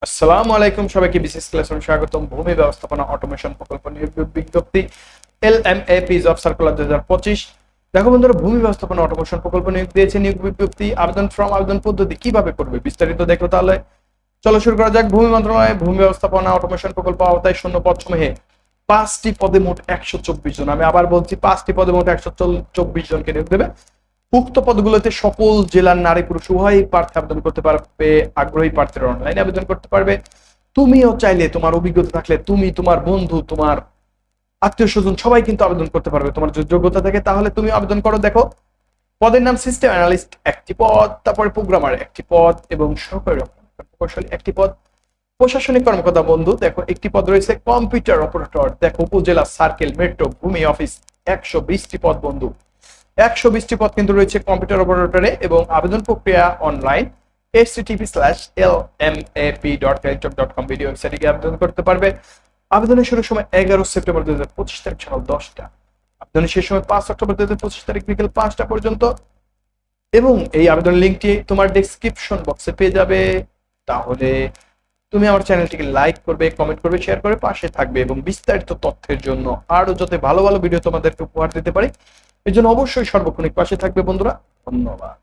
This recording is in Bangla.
আসসালামু আলাইকুম, সবাইকে বিশেষ ক্লাসরুমে স্বাগতম। ভূমি ব্যবস্থাপনা অটোমেশন প্রকল্প নিয়োগ বিজ্ঞপ্তি LMAP জব সার্কুলার 2025। দেখো বন্ধুরা, ভূমি ব্যবস্থাপনা অটোমেশন প্রকল্প নিয়োগ দিয়েছে। নিয়োগ বিজ্ঞপ্তি, আবেদন পদ্ধতি কিভাবে করবে বিস্তারিত দেখো। তাহলে চলো শুরু করা যাক। ভূমি মন্ত্রণালয় ভূমি ব্যবস্থাপনা অটোমেশন প্রকল্প আওতায় শূন্য পদ সমূহে 5টি পদে মোট 124 জন, আমি আবার বলছি 5টি পদে মোট 124 জনকে নিয়োগ দেবে। উক্ত পদগুলোতে সকল জেলার নারী পুরুষ উভয়ই প্রার্থী আবেদন করতে পারবে। আগ্রহী প্রার্থীরা অনলাইনে আবেদন করতে পারবে। তুমিও চাইলে, তোমার অভিজ্ঞতা থাকলে, তুমি, তোমার বন্ধু, তোমার আত্মীয় স্বজন সবাই কিন্তু আবেদন করতে পারবে। তোমার যদি যোগ্যতা থাকে তাহলে তুমি আবেদন করো। দেখো, পদের নাম সিস্টেম অ্যানালিস্ট একটি পদ, তারপরে প্রোগ্রামার একটি পদ এবং সহকারী প্রকৌশলী একটি পদ। প্রশাসনিক কর্মকর্তা বন্ধু দেখো একটি পদ রয়েছে। কম্পিউটার অপারেটর দেখো উপজেলা, সার্কেল, মেট্রো, ভূমি অফিস 120টি পদ বন্ধু। 120টি পদ কিন্তু রয়েছে কম্পিউটার অপারেটরে এবং আবেদন প্রক্রিয়া অনলাইন। http://lmap.teletalk.com ভিডিও ওয়েবসাইটে গিয়ে আবেদন করতে পারবে। আবেদনের শুরুর সময় 11 সেপ্টেম্বর 2025 তারিখ সকাল 10টা। আবেদনের শেষ সময় 5 অক্টোবর 2025 তারিখ বিকেল 5টা পর্যন্ত। এবং এই আবেদন লিঙ্কটি তোমার ডেসক্রিপশন বক্সে পেয়ে যাবে। তাহলে তুমি আমার চ্যানেলটিকে লাইক করবে, কমেন্ট করবে, শেয়ার করে পাশে থাকবে এবং বিস্তারিত তথ্যের জন্য আরো যাতে ভালো ভালো ভিডিও তোমাদেরকে উপহার দিতে পারি, এই জন্য অবশ্যই সর্বক্ষণিক পাশে থাকবে বন্ধুরা। ধন্যবাদ।